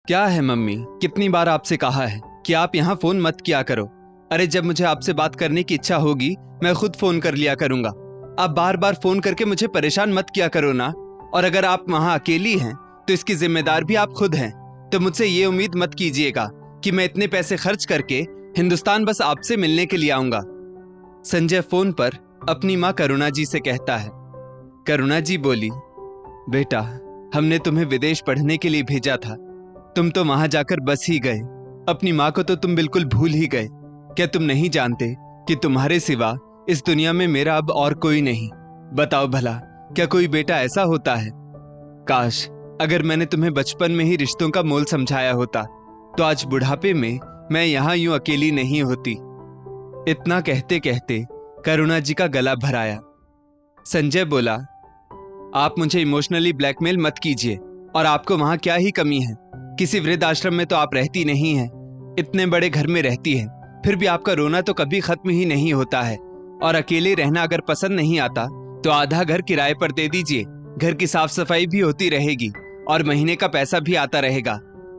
क्या है मम्मी, कितनी बार आपसे कहा है कि आप यहाँ फोन मत किया करो। अरे जब मुझे आपसे बात करने की इच्छा होगी मैं खुद फोन कर लिया करूंगा। आप बार बार फोन करके मुझे परेशान मत किया करो ना। और अगर आप वहाँ अकेली हैं तो इसकी जिम्मेदार भी आप खुद हैं। तो मुझसे ये उम्मीद मत कीजिएगा कि मैं इतने पैसे खर्च करके हिंदुस्तान बस आपसे मिलने के लिए आऊंगा। संजय फोन पर अपनी माँ करुणा जी से कहता है। करुणा जी बोली, बेटा हमने तुम्हें विदेश पढ़ने के लिए भेजा था, तुम तो वहां जाकर बस ही गए। अपनी माँ को तो तुम बिल्कुल भूल ही गए। क्या तुम नहीं जानते कि तुम्हारे सिवा इस दुनिया में मेरा अब और कोई नहीं? बताओ भला, क्या कोई बेटा ऐसा होता है? काश अगर मैंने तुम्हें बचपन में ही रिश्तों का मोल समझाया होता तो आज बुढ़ापे में मैं यहाँ यूं अकेली नहीं होती। इतना कहते कहते करुणा जी का गला भर आया। संजय बोला, आप मुझे इमोशनली ब्लैकमेल मत कीजिए। और आपको वहां क्या ही कमी है? किसी वृद्ध आश्रम में तो आप रहती नहीं हैं, इतने बड़े घर में रहती हैं, फिर भी आपका रोना तो कभी खत्म ही नहीं होता है। और अकेले रहना अगर पसंद नहीं आता तो आधा घर किराए पर दे दीजिए, घर की साफ सफाई भी होती रहेगी और महीने का पैसा भी आता रहेगा।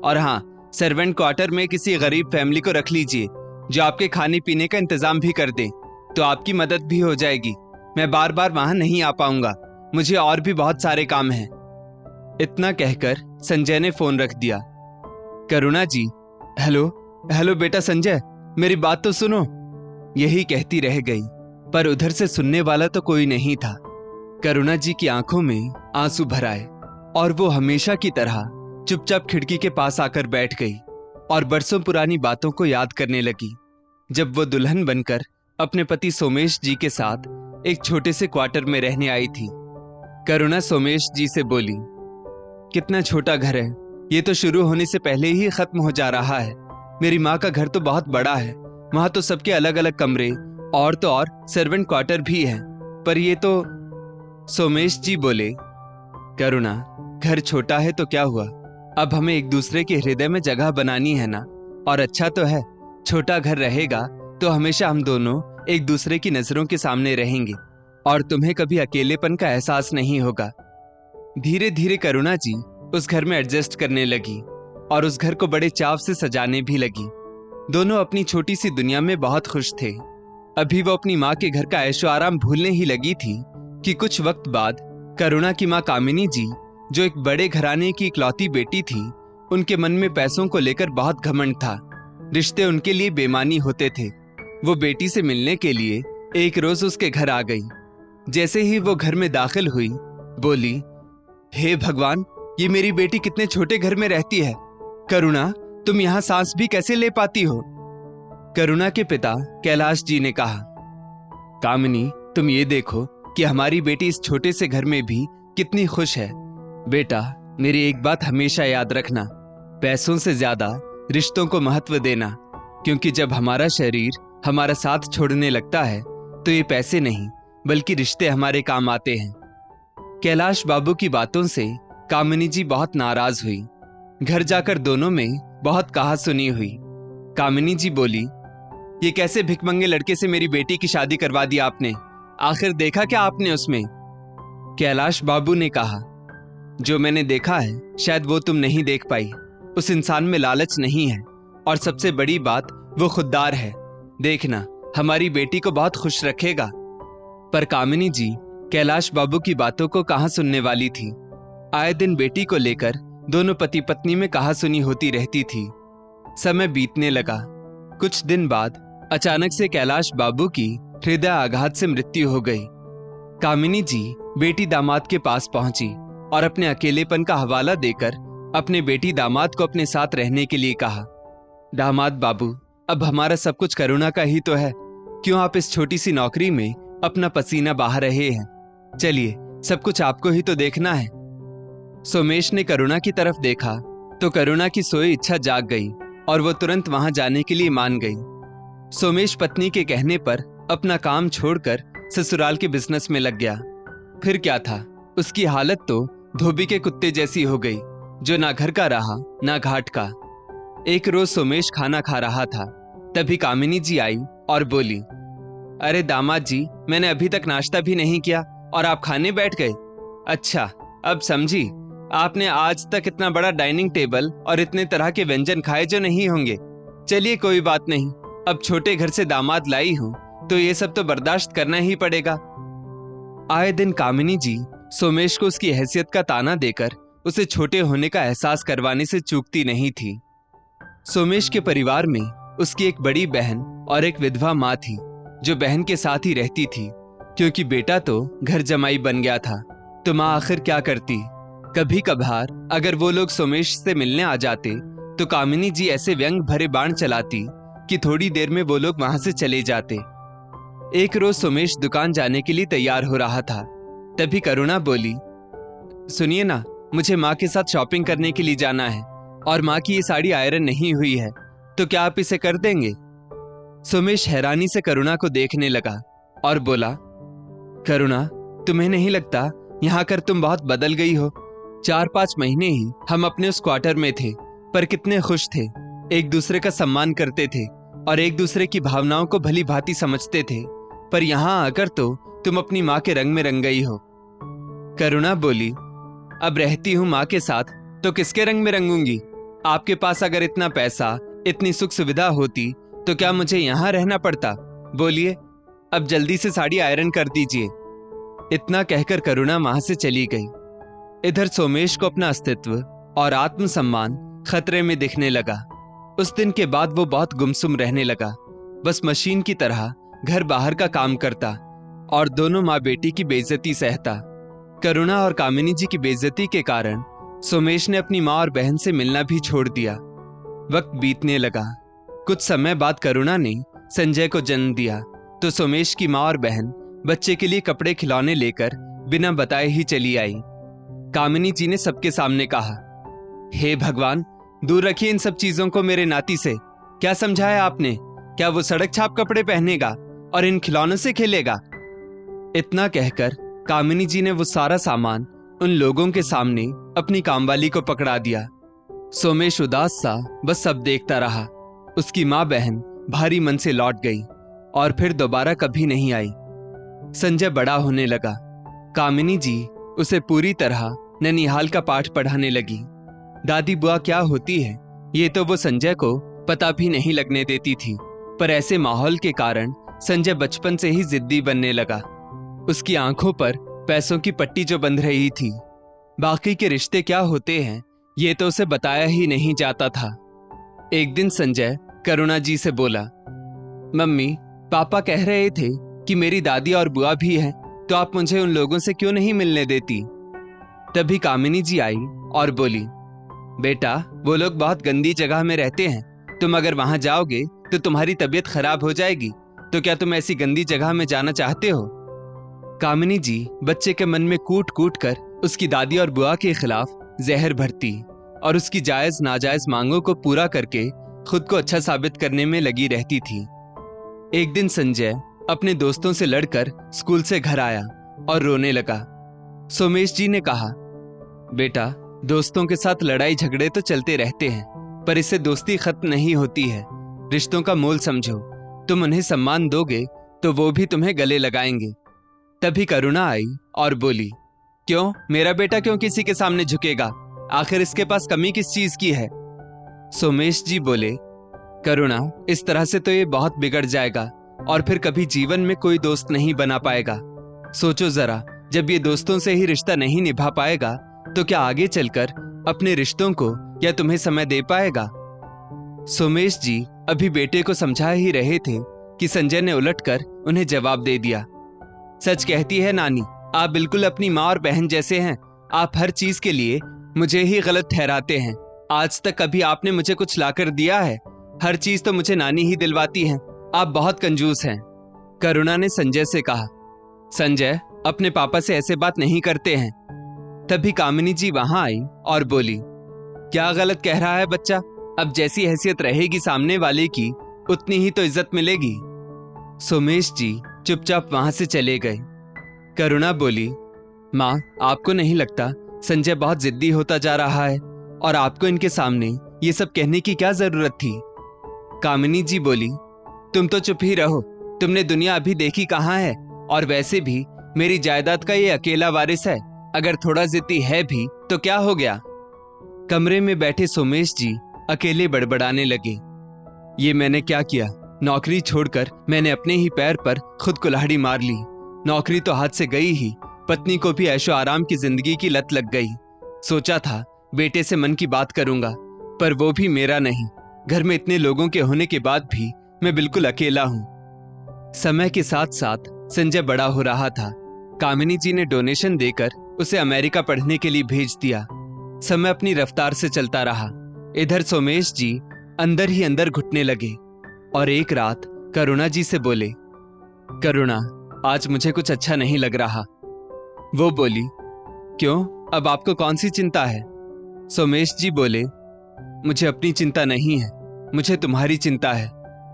और हाँ, सर्वेंट क्वार्टर में किसी गरीब फैमिली को रख लीजिए जो आपके खाने पीने का इंतजाम भी कर दे, तो आपकी मदद भी हो जाएगी। मैं बार बार वहां नहीं आ पाऊंगा, मुझे और भी बहुत सारे काम हैं। इतना कहकर संजय ने फोन रख दिया। करुणा जी, हेलो हेलो बेटा संजय, मेरी बात तो सुनो, यही कहती रह गई, पर उधर से सुनने वाला तो कोई नहीं था। करुणा जी की आंखों में आंसू भर आए और वो हमेशा की तरह चुपचाप खिड़की के पास आकर बैठ गई और बरसों पुरानी बातों को याद करने लगी, जब वो दुल्हन बनकर अपने पति सोमेश जी के साथ एक छोटे से क्वार्टर में रहने आई थी। करुणा सोमेश जी से बोली, कितना छोटा घर है, ये तो शुरू होने से पहले ही खत्म हो जा रहा है। मेरी माँ का घर तो बहुत बड़ा है, वहां तो सबके अलग अलग कमरे और तो और सर्वेंट क्वार्टर भी है, पर ये तो। सोमेश जी बोले, करुणा घर छोटा है तो क्या हुआ, अब हमें एक दूसरे के हृदय में जगह बनानी है ना। और अच्छा तो है, छोटा घर रहेगा तो हमेशा हम दोनों एक दूसरे की नजरों के सामने रहेंगे और तुम्हें कभी अकेलेपन का एहसास नहीं होगा। धीरे धीरे करुणा जी उस घर में एडजस्ट करने लगी और उस घर को बड़े चाव से सजाने भी लगी। दोनों अपनी छोटी सी दुनिया में बहुत खुश थे। अभी वो अपनी माँ के घर का ऐशो आराम भूलने ही लगी थी कि कुछ वक्त बाद करुणा की माँ कामिनी जी, जो एक बड़े घराने की इकलौती बेटी थी, उनके मन में पैसों को लेकर बहुत घमंड था। रिश्ते उनके लिए बेमानी होते थे। वो बेटी से मिलने के लिए एक रोज उसके घर आ गई। जैसे ही वो घर में दाखिल हुई, बोली, हे भगवान, ये मेरी बेटी कितने छोटे घर में रहती है। करुणा, तुम यहाँ सांस भी कैसे ले पाती हो? करुणा के पिता कैलाश जी ने कहा, कामिनी, तुम ये देखो कि हमारी बेटी इस छोटे से घर में भी कितनी खुश है। बेटा, मेरी एक बात हमेशा याद रखना, पैसों से ज्यादा रिश्तों को महत्व देना, क्योंकि जब हमारा शरीर हमारा साथ छोड़ने लगता है तो ये पैसे नहीं बल्कि रिश्ते हमारे काम आते हैं। कैलाश बाबू की बातों से कामिनी जी बहुत नाराज हुई। घर जाकर दोनों में बहुत कहा सुनी हुई। कामिनी जी बोली, ये कैसे भिखमंगे लड़के से मेरी बेटी की शादी करवा दी आपने? आखिर देखा क्या आपने उसमें? कैलाश बाबू ने कहा, जो मैंने देखा है शायद वो तुम नहीं देख पाई। उस इंसान में लालच नहीं है और सबसे बड़ी बात, वो खुददार है। देखना, हमारी बेटी को बहुत खुश रखेगा। पर कामिनी जी कैलाश बाबू की बातों को कहां सुनने वाली थी। आए दिन बेटी को लेकर दोनों पति पत्नी में कहासुनी होती रहती थी। समय बीतने लगा। कुछ दिन बाद अचानक से कैलाश बाबू की हृदय आघात से मृत्यु हो गई। कामिनी जी बेटी दामाद के पास पहुंची और अपने अकेलेपन का हवाला देकर अपने बेटी दामाद को अपने साथ रहने के लिए कहा, दामाद बाबू, अब हमारा सब कुछ करुणा का ही तो है, क्यों आप इस छोटी सी नौकरी में अपना पसीना बहा रहे हैं? चलिए, सब कुछ आपको ही तो देखना है। सोमेश ने करुणा की तरफ देखा तो करुणा की सोई इच्छा जाग गई और वो तुरंत वहां जाने के लिए मान गई। सोमेश पत्नी के कहने पर अपना काम छोड़कर ससुराल के बिजनेस में लग गया। फिर क्या था, उसकी हालत तो धोबी के कुत्ते जैसी हो गई, जो ना घर का रहा ना घाट का। एक रोज सोमेश खाना खा रहा था, तभी कामिनी जी आई और बोली, अरे दामाद जी, मैंने अभी तक नाश्ता भी नहीं किया और आप खाने बैठ गए? अच्छा, अब समझी, आपने आज तक इतना बड़ा डाइनिंग टेबल और इतने तरह के व्यंजन खाए जो नहीं होंगे। चलिए कोई बात नहीं, अब छोटे घर से दामाद लाई हूं तो ये सब तो बर्दाश्त करना ही पड़ेगा। आए दिन कामिनी जी सोमेश को उसकी हैसियत का ताना देकर उसे छोटे होने का एहसास करवाने से चूकती नहीं थी। सोमेश के परिवार में उसकी एक बड़ी बहन और एक विधवा माँ थी जो बहन के साथ ही रहती थी, क्योंकि बेटा तो घर जमाई बन गया था तो माँ आखिर क्या करती। कभी कभार अगर वो लोग सोमेश से मिलने आ जाते तो कामिनी जी ऐसे व्यंग भरे बाण चलाती कि थोड़ी देर में वो लोग वहां से चले जाते। एक रोज सोमेश दुकान जाने के लिए तैयार हो रहा था, तभी करुणा बोली, सुनिए ना, मुझे माँ के साथ शॉपिंग करने के लिए जाना है और माँ की ये साड़ी आयरन नहीं हुई है, तो क्या आप इसे कर देंगे? सोमेश हैरानी से करुणा को देखने लगा और बोला, करुणा, तुम्हें नहीं लगता यहाँ कर तुम बहुत बदल गई हो? 4-5 महीने ही हम अपने उस क्वार्टर में थे, पर कितने खुश थे, एक दूसरे का सम्मान करते थे और एक दूसरे की भावनाओं को भली भांति समझते थे, पर यहाँ आकर तो तुम अपनी माँ के रंग में रंग गई हो। करुणा बोली, अब रहती हूँ माँ के साथ तो किसके रंग में रंगूंगी? आपके पास अगर इतना पैसा, इतनी सुख सुविधा होती तो क्या मुझे यहाँ रहना पड़ता? बोलिए, अब जल्दी से साड़ी आयरन कर दीजिए। इतना कहकर करुणा वहां से चली गई। इधर सोमेश को अपना अस्तित्व और आत्मसम्मान खतरे में दिखने लगा। उस दिन के बाद वो बहुत गुमसुम रहने लगा, बस मशीन की तरह घर बाहर का काम करता और दोनों माँ बेटी की बेइज्जती सहता। करुणा और कामिनी जी की बेइज्जती के कारण सोमेश ने अपनी माँ और बहन से मिलना भी छोड़ दिया। वक्त बीतने लगा। कुछ समय बाद करुणा ने संजय को जन्म दिया तो सोमेश की माँ और बहन बच्चे के लिए कपड़े खिलौने लेकर बिना बताए ही चली आई। कामिनी जी ने सबके सामने कहा, हे भगवान, दूर रखिए इन सब चीजों को मेरे नाती से। क्या समझाया आपने? क्या वो सड़क छाप कपड़े पहनेगा और इन खिलौनों से खेलेगा? इतना कहकर कामिनी जी ने वो सारा सामान उन लोगों के सामने अपनी कामवाली को पकड़ा दिया। सोमेश उदास सा बस सब देखता रहा। उसकी माँ बहन भारी मन से लौट गई और फिर दोबारा कभी नहीं आई। संजय बड़ा होने लगा। कामिनी जी उसे पूरी तरह ननिहाल का पाठ पढ़ाने लगी। दादी बुआ क्या होती है ये तो वो संजय को पता भी नहीं लगने देती थी, पर ऐसे माहौल के कारण संजय बचपन से ही जिद्दी बनने लगा। उसकी आंखों पर पैसों की पट्टी जो बंध रही थी, बाकी के रिश्ते क्या होते हैं ये तो उसे बताया ही नहीं जाता था। एक दिन संजय करुणा जी से बोला, मम्मी, पापा कह रहे थे कि मेरी दादी और बुआ भी हैं, तो आप मुझे उन लोगों से क्यों नहीं मिलने देती? तभी कामिनी जी आई और बोली, बेटा, वो लोग बहुत गंदी जगह में रहते हैं, तुम अगर वहां जाओगे तो तुम्हारी तबीयत खराब हो जाएगी, तो क्या तुम ऐसी गंदी जगह में जाना चाहते हो? कामिनी जी बच्चे के मन में कूट कूट कर उसकी दादी और बुआ के खिलाफ जहर भरती और उसकी जायज नाजायज मांगों को पूरा करके खुद को अच्छा साबित करने में लगी रहती थी। एक दिन संजय अपने दोस्तों से लड़कर स्कूल से घर आया और रोने लगा। सोमेश जी ने कहा, बेटा, दोस्तों के साथ लड़ाई झगड़े तो चलते रहते हैं, पर इससे दोस्ती खत्म नहीं होती है। रिश्तों का मोल समझो, तुम उन्हें सम्मान दोगे तो वो भी तुम्हें गले लगाएंगे। तभी करुणा आई और बोली, क्यों, मेरा बेटा क्यों किसी के सामने झुकेगा? आखिर इसके पास कमी किस चीज की है? सोमेश जी बोले, करुणा, इस तरह से तो ये बहुत बिगड़ जाएगा और फिर कभी जीवन में कोई दोस्त नहीं बना पाएगा। सोचो जरा, जब ये दोस्तों से ही रिश्ता नहीं निभा पाएगा तो क्या आगे चलकर अपने रिश्तों को या तुम्हें समय दे पाएगा? सोमेश जी अभी बेटे को समझा ही रहे थे कि संजय ने उलटकर उन्हें जवाब दे दिया, सच कहती है नानी, आप बिल्कुल अपनी माँ और बहन जैसे हैं। आप हर चीज के लिए मुझे ही गलत ठहराते हैं। आज तक कभी आपने मुझे कुछ लाकर दिया है? हर चीज तो मुझे नानी ही दिलवाती हैं। आप बहुत कंजूस हैं। करुणा ने संजय से कहा, संजय, अपने पापा से ऐसे बात नहीं करते हैं। तभी कामिनी जी वहां आई और बोली, क्या गलत कह रहा है बच्चा? अब जैसी हैसियत रहेगी सामने वाले की, उतनी ही तो इज्जत मिलेगी। सोमेश जी चुपचाप वहां से चले गए। करुणा बोली, माँ, आपको नहीं लगता संजय बहुत जिद्दी होता जा रहा है और आपको इनके सामने ये सब कहने की क्या जरूरत थी? कामिनी जी बोली, तुम तो चुप ही रहो, तुमने दुनिया अभी देखी कहाँ है, और वैसे भी मेरी जायदाद का ये अकेला वारिस है। अगर थोड़ा जिद्दी है भी तो क्या हो गया। कमरे में बैठे सोमेश जी अकेले बड़बड़ाने लगे। ये मैंने क्या किया, नौकरी छोड़कर मैंने अपने ही पैर पर खुद कुल्हाड़ी मार ली। नौकरी तो हाथ से गई ही, पत्नी को भी ऐशो आराम की जिंदगी की लत लग गई। सोचा था बेटे से मन की बात करूंगा, पर वो भी मेरा नहीं। घर में इतने लोगों के होने के बाद भी मैं बिल्कुल अकेला हूं। समय के साथ साथ संजय बड़ा हो रहा था। कामिनी जी ने डोनेशन देकर उसे अमेरिका पढ़ने के लिए भेज दिया। समय अपनी रफ्तार से चलता रहा। इधर सोमेश जी अंदर ही अंदर घुटने लगे और एक रात करुणा जी से बोले, करुणा, आज मुझे कुछ अच्छा नहीं लग रहा। वो बोली, क्यों, अब आपको कौन सी चिंता है? सोमेश जी बोले, मुझे अपनी चिंता नहीं है, मुझे तुम्हारी चिंता है,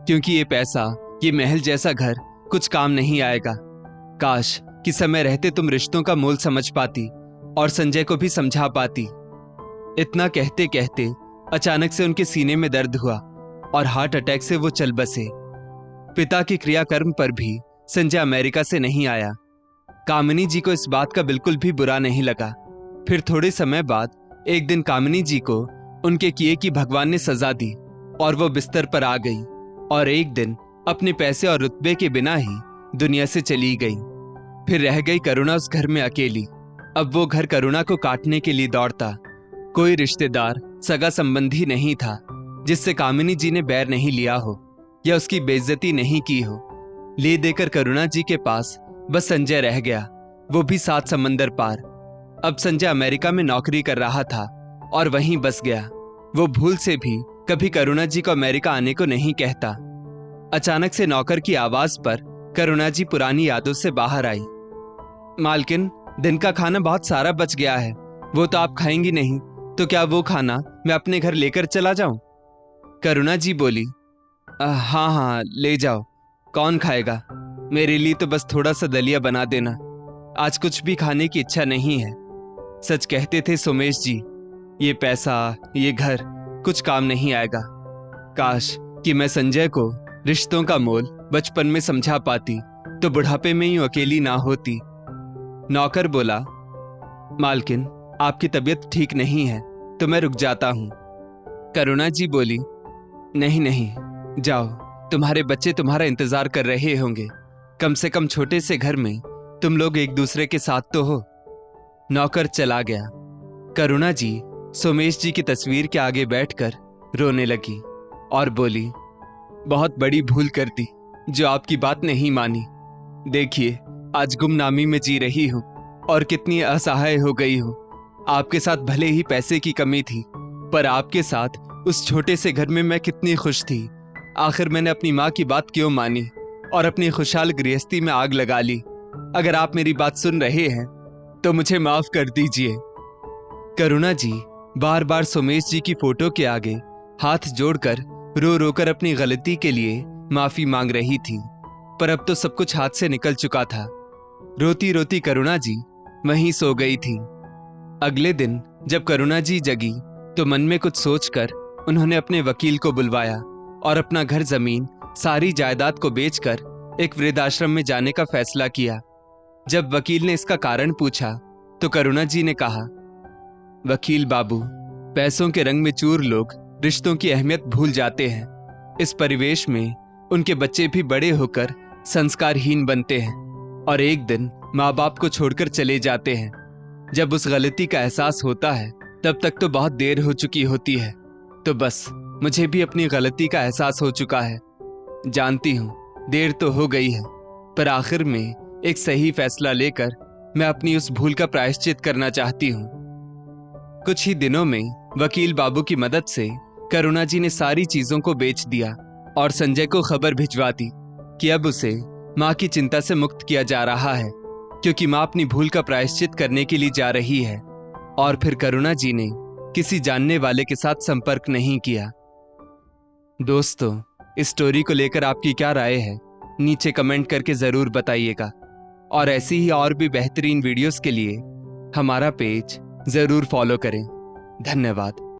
क्योंकि ये पैसा, ये महल जैसा घर कुछ काम नहीं आएगा। काश कि समय रहते तुम रिश्तों का मोल समझ पाती और संजय को भी समझा पाती। इतना कहते कहते अचानक से उनके सीने में दर्द हुआ और हार्ट अटैक से वो चल बसे। पिता के क्रियाकर्म पर भी संजय अमेरिका से नहीं आया। कामिनी जी को इस बात का बिल्कुल भी बुरा नहीं लगा। फिर थोड़े समय बाद एक दिन कामिनी जी को उनके किए की भगवान ने सजा दी और वो बिस्तर पर आ गई और एक दिन अपने पैसे और रुतबे के बिना ही दुनिया से चली गई। फिर रह गई करुणा उस घर में अकेली। अब वो घर करुणा को काटने के लिए दौड़ता। कोई रिश्तेदार, सगा संबंधी नहीं था जिससे कामिनी जी ने बैर नहीं लिया हो या उसकी बेइज्जती नहीं की हो। ले देकर करुणा जी के पास बस संजय रह गया, वो भी 7 समंदर पार। अब संजय अमेरिका में नौकरी कर रहा था और वहीं बस गया। वो भूल से भी कभी करुणा जी को अमेरिका आने को नहीं कहता। अचानक से नौकर की आवाज पर करुणा जी पुरानी यादों से बाहर आई। मालकिन, दिन का खाना बहुत सारा बच गया है, वो तो आप खाएंगी नहीं, तो क्या वो खाना मैं अपने घर लेकर चला जाऊं? करुणा जी बोली, हाँ हाँ ले जाओ, कौन खाएगा? मेरे लिए तो बस थोड़ा सा दलिया बना देना, आज कुछ भी खाने की इच्छा नहीं है। सच कहते थे सोमेश जी, ये पैसा, ये घर कुछ काम नहीं आएगा। काश कि मैं संजय को रिश्तों का मोल बचपन में समझा पाती तो बुढ़ापे में यूं अकेली ना होती। नौकर बोला, मालकिन, आपकी तबीयत ठीक नहीं है तो मैं रुक जाता हूं। करुणा जी बोली, नहीं नहीं, जाओ, तुम्हारे बच्चे तुम्हारा इंतजार कर रहे होंगे। कम से कम छोटे से घर में तुम लोग एक दूसरे के साथ तो हो। नौकर चला गया। करुणा जी सोमेश जी की तस्वीर के आगे बैठकर रोने लगी और बोली, बहुत बड़ी भूल कर दी जो आपकी बात नहीं मानी। देखिए, आज गुमनामी में जी रही हूं और कितनी असहाय हो गई हूं। आपके साथ भले ही पैसे की कमी थी, पर आपके साथ उस छोटे से घर में मैं कितनी खुश थी। आखिर मैंने अपनी माँ की बात क्यों मानी और अपनी खुशहाल गृहस्थी में आग लगा ली। अगर आप मेरी बात सुन रहे हैं तो मुझे माफ कर दीजिए। करुणा जी बार बार सोमेश जी की फोटो के आगे हाथ जोड़कर रो रोकर अपनी गलती के लिए माफी मांग रही थी, पर अब तो सब कुछ हाथ से निकल चुका था। रोती रोती करुणा जी वहीं सो गई थी। अगले दिन जब करुणा जी जगी तो मन में कुछ सोचकर उन्होंने अपने वकील को बुलवाया और अपना घर जमीन सारी जायदाद को बेचकर एक वृद्धाश्रम में जाने का फैसला किया। जब वकील ने इसका कारण पूछा तो करुणा जी ने कहा, वकील बाबू, पैसों के रंग में चूर लोग रिश्तों की अहमियत भूल जाते हैं। इस परिवेश में उनके बच्चे भी बड़े होकर संस्कारहीन बनते हैं और एक दिन माँ बाप को छोड़कर चले जाते हैं। जब उस गलती का एहसास होता है तब तक तो बहुत देर हो चुकी होती है। तो बस मुझे भी अपनी गलती का एहसास हो चुका है। जानती हूँ देर तो हो गई है, पर आखिर में एक सही फैसला लेकर मैं अपनी उस भूल का प्रायश्चित करना चाहती हूँ। कुछ ही दिनों में वकील बाबू की मदद से करुणा जी ने सारी चीजों को बेच दिया और संजय को खबर भिजवा दी कि अब उसे माँ की चिंता से मुक्त किया जा रहा है, क्योंकि माँ अपनी भूल का प्रायश्चित करने के लिए जा रही है। और फिर करुणा जी ने किसी जानने वाले के साथ संपर्क नहीं किया। दोस्तों, इस स्टोरी को लेकर आपकी क्या राय है, नीचे कमेंट करके जरूर बताइएगा। और ऐसी ही और भी बेहतरीन वीडियोस के लिए हमारा पेज जरूर फॉलो करें। धन्यवाद।